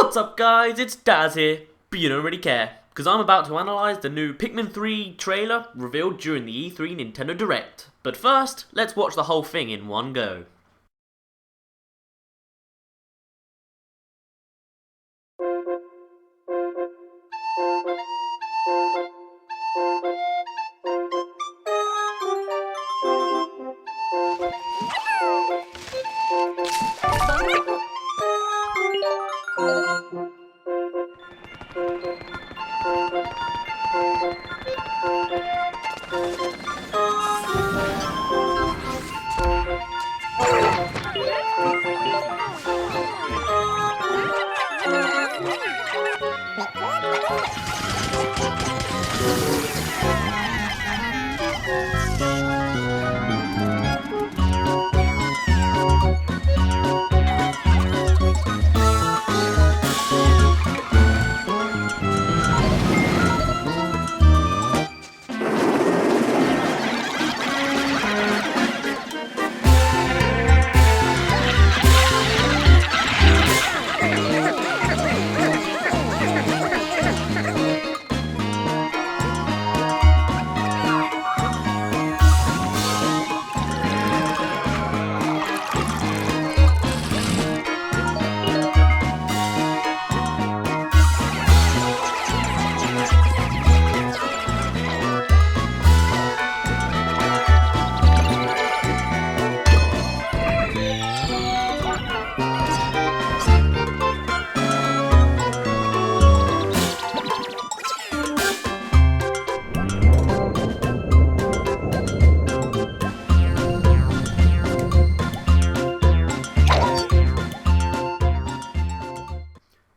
What's up guys, it's Daz here, but you don't really care, because I'm about to analyse the new Pikmin 3 trailer revealed during the E3 Nintendo Direct. But first, let's watch the whole thing in one go.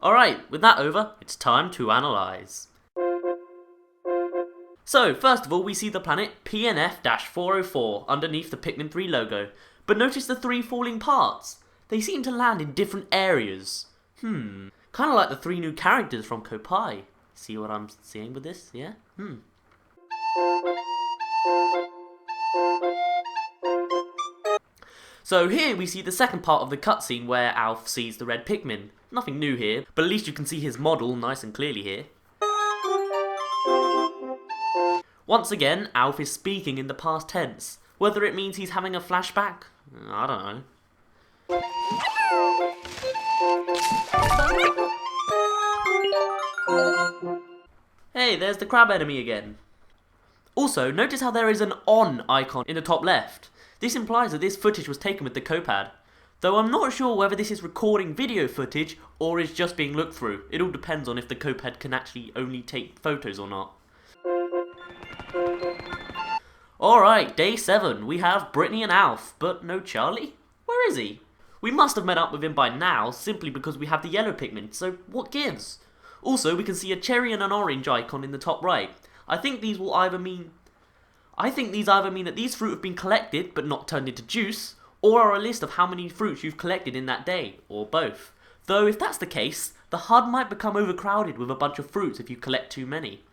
Alright, with that over, it's time to analyse. So, first of all, we see the planet PNF-404 underneath the Pikmin 3 logo. But notice the three falling parts. They seem to land in different areas. Kinda like the three new characters from Kopai. See what I'm seeing with this, yeah? So here we see the second part of the cutscene where Alf sees the red Pikmin. Nothing new here, but at least you can see his model nice and clearly here. Once again, Alf is speaking in the past tense. Whether it means he's having a flashback, I don't know. Hey, there's the crab enemy again. Also, notice how there is an on icon in the top left. This implies that this footage was taken with the Copad. Though I'm not sure whether this is recording video footage or is just being looked through. It all depends on if the Copad can actually only take photos or not. Alright, day 7. We have Brittany and Alf, but no Charlie? Where is he? We must have met up with him by now, simply because we have the yellow Pikmin, so what gives? Also, we can see a cherry and an orange icon in the top right. I think these either mean that these fruit have been collected but not turned into juice, or are a list of how many fruits you've collected in that day, or both. Though if that's the case, the HUD might become overcrowded with a bunch of fruits if you collect too many.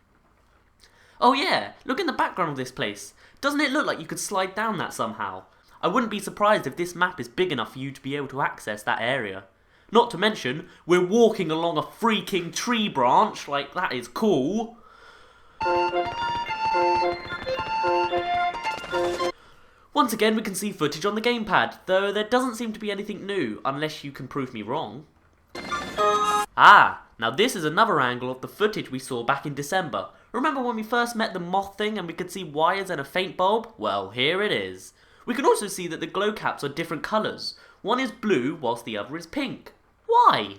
Oh yeah, look in the background of this place. Doesn't it look like you could slide down that somehow? I wouldn't be surprised if this map is big enough for you to be able to access that area. Not to mention, we're walking along a freaking tree branch, like that is cool. Once again, we can see footage on the gamepad, though there doesn't seem to be anything new, unless you can prove me wrong. Ah, now this is another angle of the footage we saw back in December. Remember when we first met the moth thing and we could see wires and a faint bulb? Well, here it is. We can also see that the glow caps are different colours. One is blue, whilst the other is pink. Why?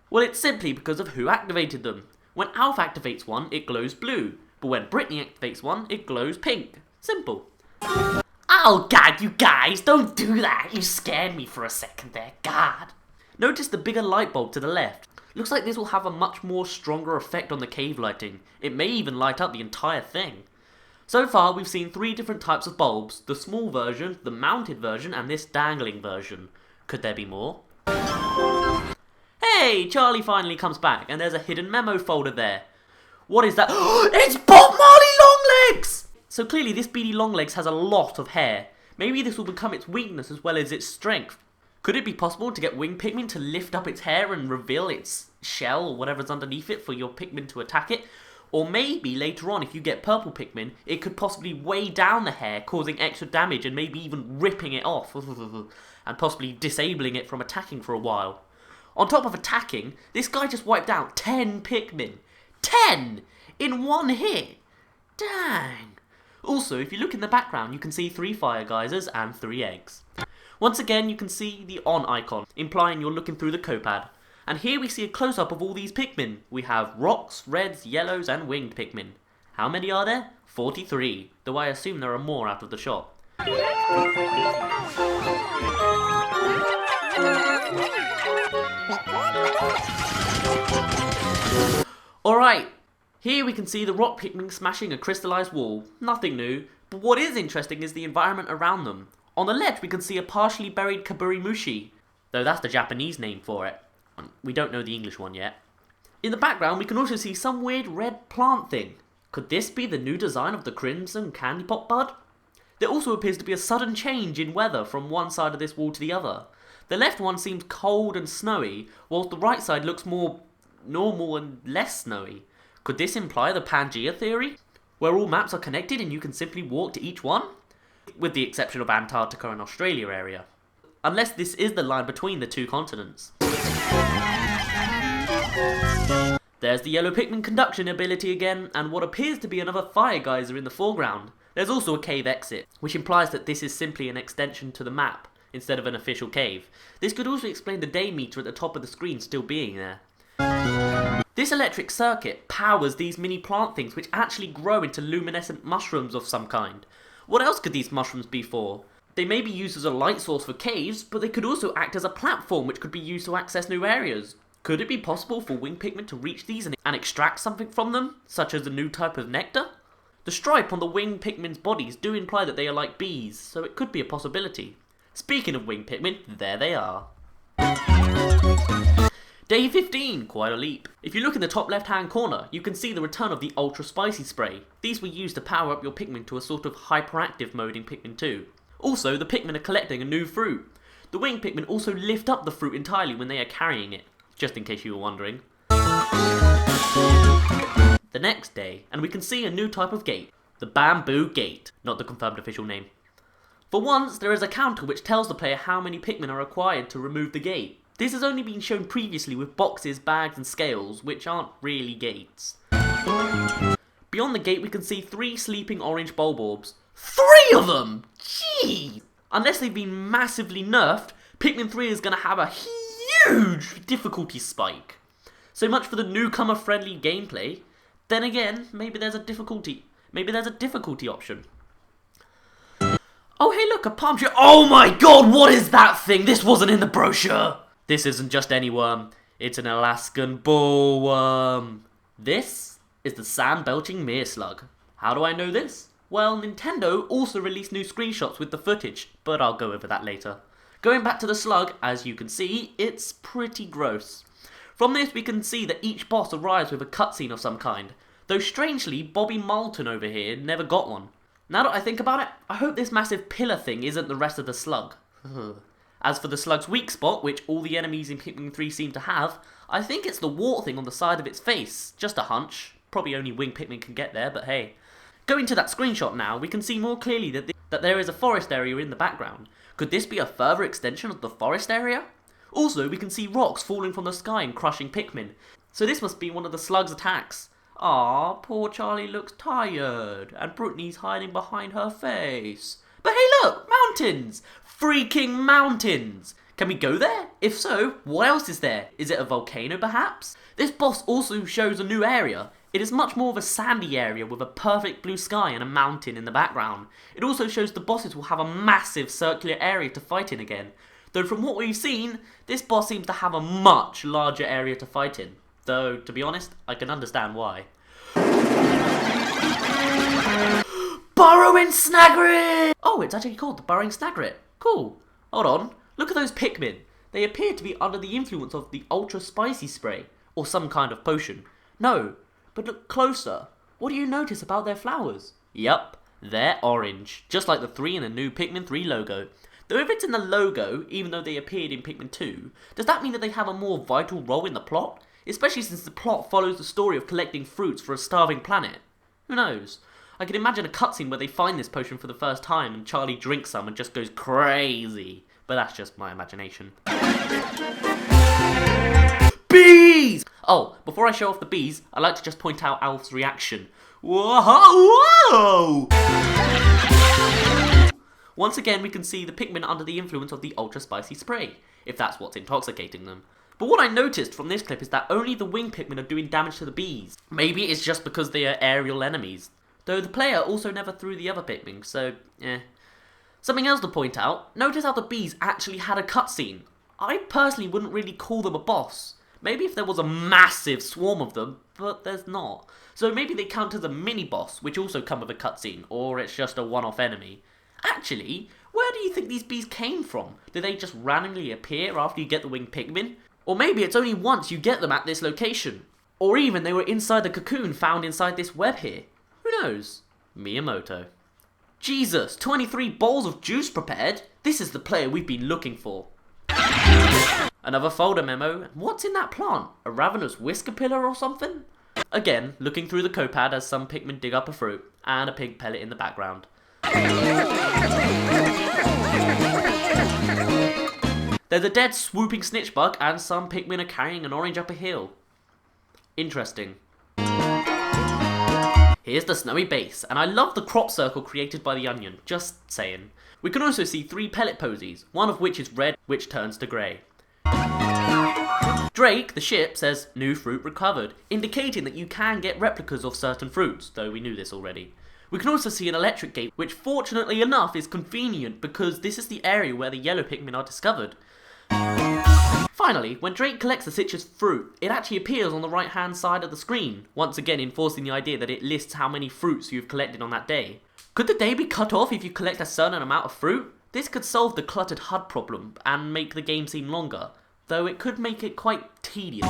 Well, it's simply because of who activated them. When Alf activates one, it glows blue, but when Brittany activates one, it glows pink. Simple. Oh god, you guys, don't do that! You scared me for a second there, god! Notice the bigger light bulb to the left. Looks like this will have a much more stronger effect on the cave lighting. It may even light up the entire thing. So far we've seen 3 different types of bulbs, the small version, the mounted version, and this dangling version. Could there be more? Hey, Charlie finally comes back, and there's a hidden memo folder there. What is that? It's Bob Marley Longlegs! So clearly this beady Longlegs has a lot of hair. Maybe this will become its weakness as well as its strength. Could it be possible to get winged Pikmin to lift up its hair and reveal its shell or whatever's underneath it for your Pikmin to attack it? Or maybe later on, if you get purple Pikmin, it could possibly weigh down the hair, causing extra damage and maybe even ripping it off, and possibly disabling it from attacking for a while. On top of attacking, this guy just wiped out 10 Pikmin. 10! In one hit! Dang! Also, if you look in the background, you can see 3 fire geysers and 3 eggs. Once again, you can see the on icon, implying you're looking through the copad. And here we see a close-up of all these Pikmin. We have rocks, reds, yellows, and winged Pikmin. How many are there? 43, though I assume there are more out of the shop. Alright, here we can see the rock Pikmin smashing a crystallized wall. Nothing new, but what is interesting is the environment around them. On the left we can see a partially buried Kaburimushi, though that's the Japanese name for it. We don't know the English one yet. In the background we can also see some weird red plant thing. Could this be the new design of the Crimson Candy Pop Bud? There also appears to be a sudden change in weather from one side of this wall to the other. The left one seems cold and snowy, whilst the right side looks more normal and less snowy. Could this imply the Pangea theory, where all maps are connected and you can simply walk to each one? With the exception of Antarctica and Australia area. Unless this is the line between the two continents. There's the yellow Pikmin conduction ability again, and what appears to be another fire geyser in the foreground. There's also a cave exit, which implies that this is simply an extension to the map, instead of an official cave. This could also explain the day meter at the top of the screen still being there. This electric circuit powers these mini plant things which actually grow into luminescent mushrooms of some kind. What else could these mushrooms be for? They may be used as a light source for caves, but they could also act as a platform which could be used to access new areas. Could it be possible for winged Pikmin to reach these and extract something from them, such as a new type of nectar? The stripe on the winged Pikmin's bodies do imply that they are like bees, so it could be a possibility. Speaking of winged Pikmin, there they are. Day 15, quite a leap. If you look in the top left hand corner, you can see the return of the Ultra Spicy Spray. These were used to power up your Pikmin to a sort of hyperactive mode in Pikmin 2. Also, the Pikmin are collecting a new fruit. The winged Pikmin also lift up the fruit entirely when they are carrying it, just in case you were wondering. The next day, and we can see a new type of gate. The Bamboo Gate, not the confirmed official name. For once, there is a counter which tells the player how many Pikmin are required to remove the gate. This has only been shown previously with boxes, bags and scales, which aren't really gates. Beyond the gate we can see 3 sleeping orange bulb orbs. 3 of them! Jeez! Unless they've been massively nerfed, Pikmin 3 is going to have a huge difficulty spike. So much for the newcomer friendly gameplay. Then again, maybe there's a difficulty option. Oh hey look, a palm tree. Oh my god, what is that thing? This wasn't in the brochure. This isn't just any worm, it's an Alaskan bullworm. This is the sand-belching mere slug. How do I know this? Well, Nintendo also released new screenshots with the footage, but I'll go over that later. Going back to the slug, as you can see, it's pretty gross. From this we can see that each boss arrives with a cutscene of some kind, though strangely Bobby Moulton over here never got one. Now that I think about it, I hope this massive pillar thing isn't the rest of the slug. As for the slug's weak spot, which all the enemies in Pikmin 3 seem to have, I think it's the wart thing on the side of its face. Just a hunch. Probably only winged Pikmin can get there, but hey. Going to that screenshot now, we can see more clearly that there is a forest area in the background. Could this be a further extension of the forest area? Also, we can see rocks falling from the sky and crushing Pikmin. So this must be one of the slug's attacks. Ah, poor Charlie looks tired, and Brittany's hiding behind her face. But hey look, mountains! Freaking mountains! Can we go there? If so, what else is there? Is it a volcano perhaps? This boss also shows a new area. It is much more of a sandy area with a perfect blue sky and a mountain in the background. It also shows the bosses will have a massive circular area to fight in again. Though from what we've seen, this boss seems to have a much larger area to fight in. Though, to be honest, I can understand why. Burrowing Snagrit! Oh, it's actually called the Burrowing Snagrit. Cool. Hold on. Look at those Pikmin. They appear to be under the influence of the Ultra Spicy Spray, or some kind of potion. No, but look closer. What do you notice about their flowers? Yup, they're orange, just like the 3 in the new Pikmin 3 logo. Though if it's in the logo, even though they appeared in Pikmin 2, does that mean that they have a more vital role in the plot? Especially since the plot follows the story of collecting fruits for a starving planet. Who knows? I can imagine a cutscene where they find this potion for the first time and Charlie drinks some and just goes crazy. But that's just my imagination. Bees! Oh, before I show off the bees, I'd like to just point out Alf's reaction. Whoa! Once again, we can see the Pikmin under the influence of the ultra spicy spray, if that's what's intoxicating them. But what I noticed from this clip is that only the wing Pikmin are doing damage to the bees. Maybe it's just because they are aerial enemies. Though the player also never threw the other Pikmin, so Something else to point out, notice how the bees actually had a cutscene. I personally wouldn't really call them a boss. Maybe if there was a massive swarm of them, but there's not. So maybe they count as a mini-boss, which also come with a cutscene, or it's just a one-off enemy. Actually, where do you think these bees came from? Do they just randomly appear after you get the winged Pikmin? Or maybe it's only once you get them at this location. Or even they were inside the cocoon found inside this web here. Who knows? Miyamoto. Jesus, 23 bowls of juice prepared? This is the player we've been looking for. Another folder memo. What's in that plant? A ravenous whisker pillar or something? Again, looking through the copad as some Pikmin dig up a fruit, and a pig pellet in the background. There's a dead swooping snitch bug, and some Pikmin are carrying an orange up a hill. Interesting. Here's the snowy base, and I love the crop circle created by the onion, just saying. We can also see 3 pellet posies, one of which is red, which turns to grey. Drake, the ship, says, new fruit recovered, indicating that you can get replicas of certain fruits, though we knew this already. We can also see an electric gate, which fortunately enough is convenient because this is the area where the yellow Pikmin are discovered. Finally, when Drake collects the citrus fruit, it actually appears on the right hand side of the screen, once again enforcing the idea that it lists how many fruits you've collected on that day. Could the day be cut off if you collect a certain amount of fruit? This could solve the cluttered HUD problem and make the game seem longer, though it could make it quite tedious.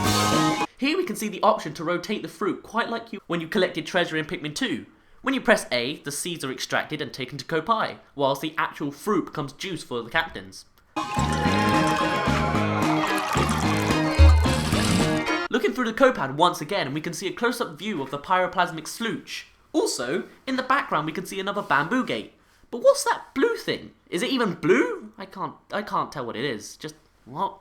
Here we can see the option to rotate the fruit quite like when you collected treasure in Pikmin 2. When you press A, the seeds are extracted and taken to Kopai, whilst the actual fruit becomes juice for the captains. Looking through the copad once again, we can see a close-up view of the pyroplasmic slooch. Also, in the background we can see another bamboo gate. But what's that blue thing? Is it even blue? I can't tell what it is. Just, what?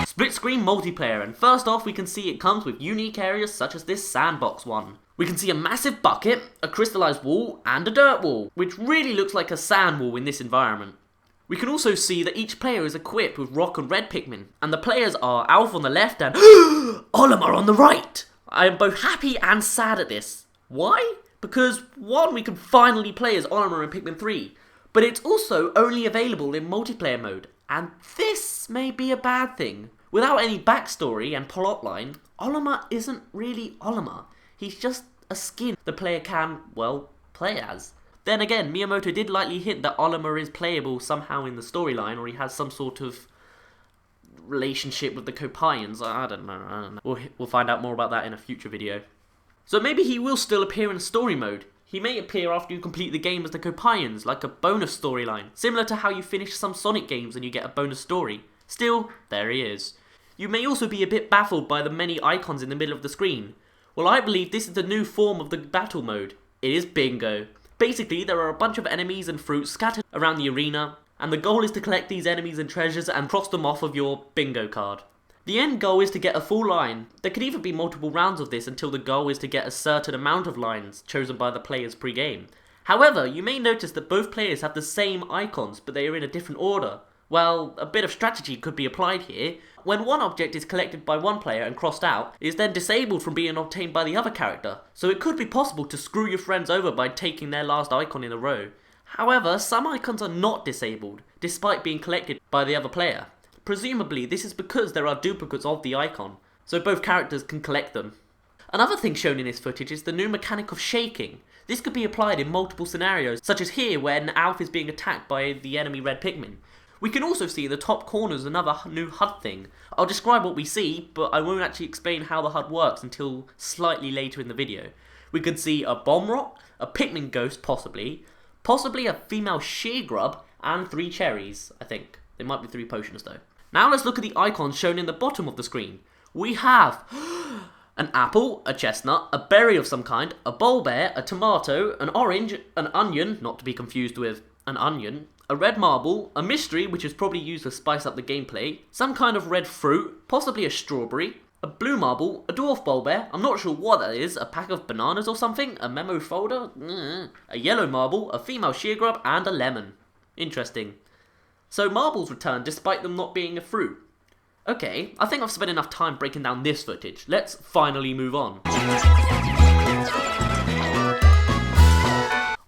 Split screen multiplayer, and first off we can see it comes with unique areas such as this sandbox one. We can see a massive bucket, a crystallized wall, and a dirt wall, which really looks like a sand wall in this environment. We can also see that each player is equipped with rock and red Pikmin, and the players are Alf on the left and Olimar on the right! I am both happy and sad at this. Why? Because one, we can finally play as Olimar in Pikmin 3, but it's also only available in multiplayer mode, and this may be a bad thing. Without any backstory and plotline, Olimar isn't really Olimar. He's just a skin the player can, well, play as. Then again, Miyamoto did lightly hint that Olimar is playable somehow in the storyline, or he has some sort of relationship with the Kopaians. I don't know. We'll find out more about that in a future video. So maybe he will still appear in story mode. He may appear after you complete the game as the Kopaians, like a bonus storyline, similar to how you finish some Sonic games and you get a bonus story. Still, there he is. You may also be a bit baffled by the many icons in the middle of the screen. Well, I believe this is the new form of the battle mode. It is bingo. Basically, there are a bunch of enemies and fruits scattered around the arena, and the goal is to collect these enemies and treasures and cross them off of your bingo card. The end goal is to get a full line. There could even be multiple rounds of this until the goal is to get a certain amount of lines chosen by the players pre-game. However, you may notice that both players have the same icons, but they are in a different order. Well, a bit of strategy could be applied here. When one object is collected by one player and crossed out, it is then disabled from being obtained by the other character, so it could be possible to screw your friends over by taking their last icon in a row. However, some icons are not disabled, despite being collected by the other player. Presumably, this is because there are duplicates of the icon, so both characters can collect them. Another thing shown in this footage is the new mechanic of shaking. This could be applied in multiple scenarios, such as here when Alf is being attacked by the enemy red Pikmin. We can also see in the top corners another new HUD thing. I'll describe what we see, but I won't actually explain how the HUD works until slightly later in the video. We could see a bomb rock, a Pikmin ghost possibly a female sheer grub, and 3 cherries, I think. There might be 3 potions though. Now let's look at the icons shown in the bottom of the screen. We have an apple, a chestnut, a berry of some kind, a bulbear, a tomato, an orange, an onion, not to be confused with an onion, a red marble, a mystery, which is probably used to spice up the gameplay, some kind of red fruit, possibly a strawberry, a blue marble, a dwarf bulbear, I'm not sure what that is, a pack of bananas or something, a memo folder, a yellow marble, a female sheer grub, and a lemon. Interesting. So marbles return despite them not being a fruit. Okay, I think I've spent enough time breaking down this footage. Let's finally move on.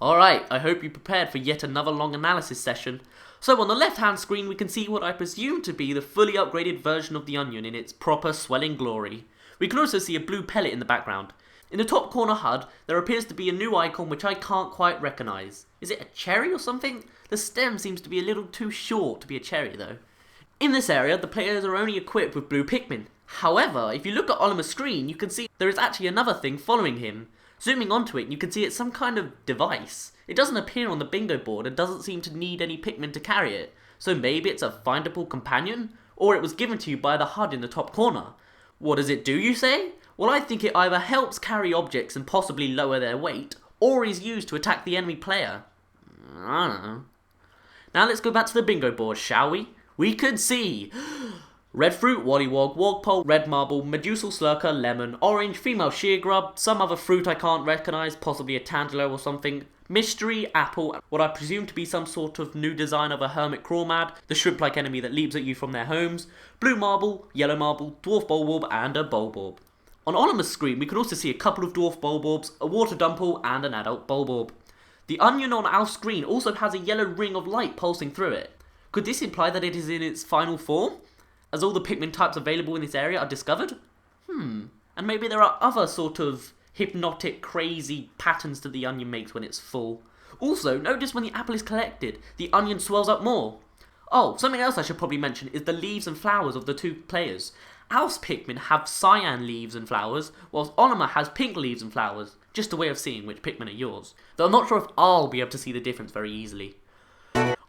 Alright, I hope you prepared for yet another long analysis session. So on the left hand screen we can see what I presume to be the fully upgraded version of the onion in its proper swelling glory. We can also see a blue pellet in the background. In the top corner HUD, there appears to be a new icon which I can't quite recognise. Is it a cherry or something? The stem seems to be a little too short to be a cherry though. In this area, the players are only equipped with blue Pikmin. However, if you look at Olimar's screen, you can see there is actually another thing following him. Zooming onto it, you can see it's some kind of device. It doesn't appear on the bingo board and doesn't seem to need any Pikmin to carry it. So maybe it's a findable companion? Or it was given to you by the HUD in the top corner. What does it do, you say? Well, I think it either helps carry objects and possibly lower their weight, or is used to attack the enemy player. I don't know. Now let's go back to the bingo board, shall we? We could see red fruit, wollywog, wogpole, red marble, medusal slurker, lemon, orange, female sheer grub, some other fruit I can't recognise, possibly a tangelo or something, mystery, apple, what I presume to be some sort of new design of a hermit crawlmad, the shrimp-like enemy that leaps at you from their homes, blue marble, yellow marble, dwarf bulborb, and a bulborb. On Olimar's screen we can also see a couple of dwarf bulborbs, a water dumple, and an adult bulborb. The onion on our screen also has a yellow ring of light pulsing through it. Could this imply that it is in its final form, as all the Pikmin types available in this area are discovered? And maybe there are other sort of hypnotic, crazy patterns that the onion makes when it's full. Also, notice when the apple is collected, the onion swells up more. Oh, something else I should probably mention is the leaves and flowers of the 2 players. Al's Pikmin have cyan leaves and flowers, whilst Olimar has pink leaves and flowers. Just a way of seeing which Pikmin are yours. Though I'm not sure if I'll be able to see the difference very easily.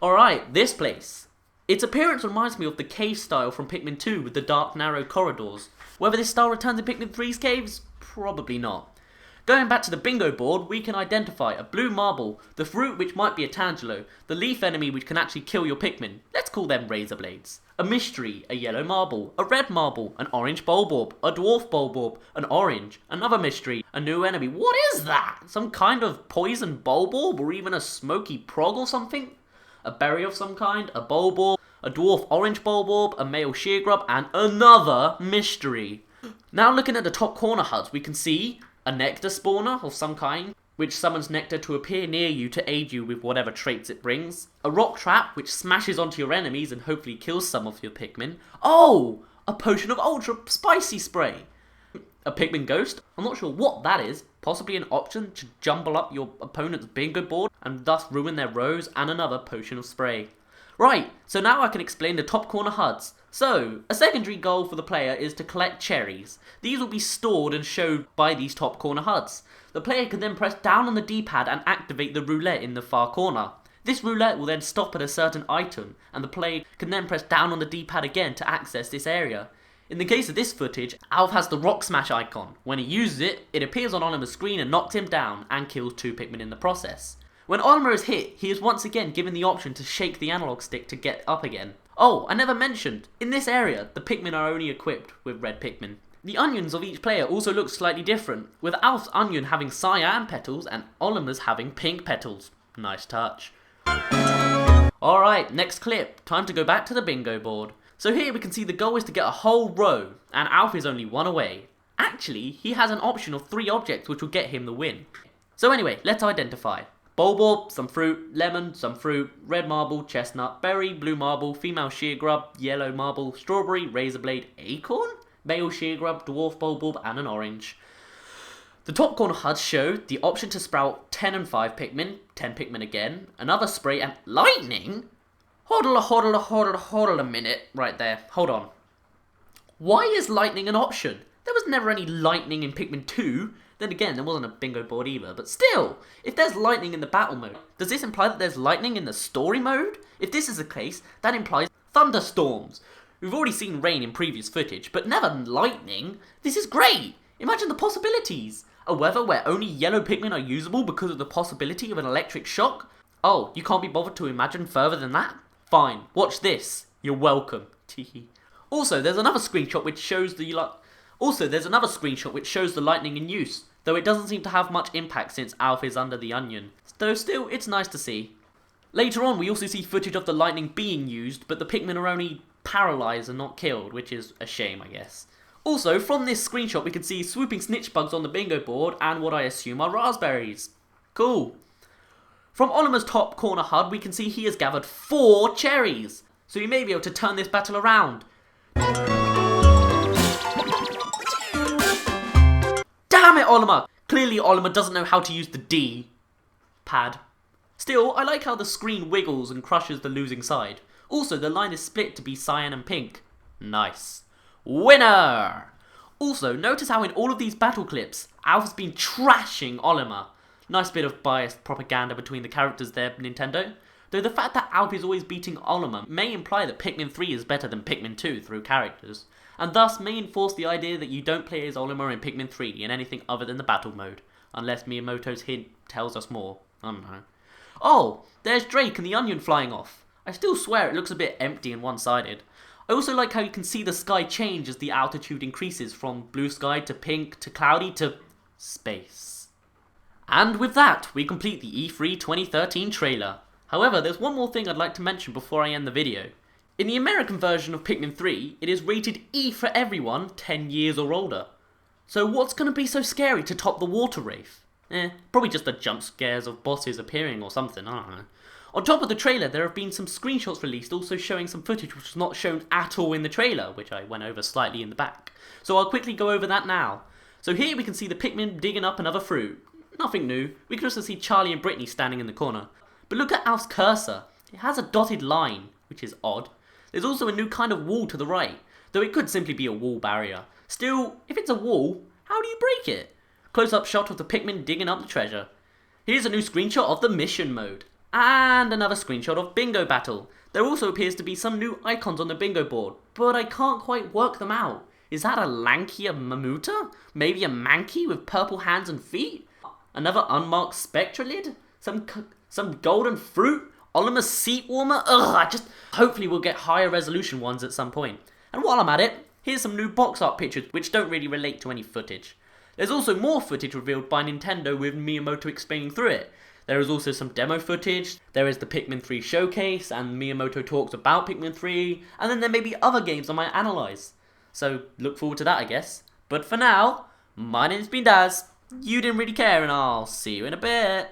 Alright, this place. Its appearance reminds me of the cave style from Pikmin 2 with the dark narrow corridors. Whether this style returns in Pikmin 3's caves? Probably not. Going back to the bingo board, we can identify a blue marble, the fruit which might be a tangelo, the leaf enemy which can actually kill your Pikmin. Let's call them razor blades. A mystery, a yellow marble, a red marble, an orange bulborb, a dwarf bulborb, an orange, another mystery, a new enemy. What is that? Some kind of poison bulborb or even a smoky prog or something? A berry of some kind, a bulborb, a dwarf orange bulborb, a male sheer grub, and another mystery. Now looking at the top corner HUDs, we can see a nectar spawner of some kind, which summons nectar to appear near you to aid you with whatever traits it brings. A rock trap, which smashes onto your enemies and hopefully kills some of your Pikmin. Oh! A potion of ultra spicy spray. A Pikmin ghost, I'm not sure what that is, possibly an option to jumble up your opponent's bingo board and thus ruin their rows, and another potion of spray. Right, so now I can explain the top corner HUDs. So, a secondary goal for the player is to collect cherries. These will be stored and showed by these top corner HUDs. The player can then press down on the D-pad and activate the roulette in the far corner. This roulette will then stop at a certain item, and the player can then press down on the D-pad again to access this area. In the case of this footage, Alf has the rock smash icon. When he uses it, it appears on Olimar's screen and knocks him down, and kills 2 Pikmin in the process. When Olimar is hit, he is once again given the option to shake the analog stick to get up again. Oh, I never mentioned, in this area, the Pikmin are only equipped with red Pikmin. The onions of each player also look slightly different, with Alf's onion having cyan petals and Olimar's having pink petals. Nice touch. Alright, next clip. Time to go back to the bingo board. So here we can see the goal is to get a whole row, and Alf is only 1 away. Actually, he has an option of 3 objects which will get him the win. So anyway, let's identify. Bulborb, some fruit, lemon, some fruit, red marble, chestnut, berry, blue marble, female sheer grub, yellow marble, strawberry, razor blade, acorn, male sheer grub, dwarf bulborb, and an orange. The top corner HUDs show the option to sprout 10 and 5 Pikmin, 10 Pikmin again, another spray, and lightning? Hold a minute right there. Hold on. Why is lightning an option? There was never any lightning in Pikmin 2. Then again, there wasn't a bingo board either, but still, if there's lightning in the battle mode, does this imply that there's lightning in the story mode? If this is the case, that implies thunderstorms. We've already seen rain in previous footage, but never lightning. This is great! Imagine the possibilities! A weather where only yellow Pikmin are usable because of the possibility of an electric shock? Oh, you can't be bothered to imagine further than that? Fine, watch this. You're welcome. Also, there's another screenshot which shows the lightning in use, though it doesn't seem to have much impact since Alf is under the onion. Though still, it's nice to see. Later on, we also see footage of the lightning being used, but the Pikmin are only paralysed and not killed, which is a shame, I guess. Also, from this screenshot, we can see swooping snitch bugs on the bingo board and what I assume are raspberries. Cool. From Olimar's top corner HUD, we can see he has gathered 4 cherries, so he may be able to turn this battle around. Damn it, Olimar! Clearly Olimar doesn't know how to use the D pad. Still, I like how the screen wiggles and crushes the losing side. Also, the line is split to be cyan and pink. Nice. Winner! Also, notice how in all of these battle clips, Alf has been trashing Olimar. Nice bit of biased propaganda between the characters there, Nintendo. Though the fact that Alf is always beating Olimar may imply that Pikmin 3 is better than Pikmin 2 through characters, and thus may enforce the idea that you don't play as Olimar in Pikmin 3 in anything other than the battle mode, unless Miyamoto's hint tells us more. I don't know. Oh, there's Drake and the onion flying off. I still swear it looks a bit empty and one-sided. I also like how you can see the sky change as the altitude increases from blue sky to pink to cloudy to space. And with that, we complete the E3 2013 trailer. However, there's one more thing I'd like to mention before I end the video. In the American version of Pikmin 3, it is rated E for everyone 10 years or older. So what's going to be so scary to top the water wraith? Probably just the jump scares of bosses appearing or something, I don't know. On top of the trailer, there have been some screenshots released also showing some footage which was not shown at all in the trailer, which I went over slightly in the back. So I'll quickly go over that now. So here we can see the Pikmin digging up another fruit. Nothing new. We can also see Charlie and Brittany standing in the corner. But look at Alf's cursor. It has a dotted line, which is odd. There's also a new kind of wall to the right, though it could simply be a wall barrier. Still, if it's a wall, how do you break it? Close-up shot of the Pikmin digging up the treasure. Here's a new screenshot of the mission mode. And another screenshot of Bingo Battle. There also appears to be some new icons on the bingo board, but I can't quite work them out. Is that a lankier Mamuta? Maybe a Mankey with purple hands and feet? Another unmarked Spectralid? Some golden fruit? Olimar's seat warmer? Ugh, hopefully we'll get higher resolution ones at some point. And while I'm at it, here's some new box art pictures which don't really relate to any footage. There's also more footage revealed by Nintendo with Miyamoto explaining through it. There is also some demo footage, there is the Pikmin 3 showcase, and Miyamoto talks about Pikmin 3, and then there may be other games I might analyse. So look forward to that, I guess. But for now, my name's been Daz, you didn't really care, and I'll see you in a bit.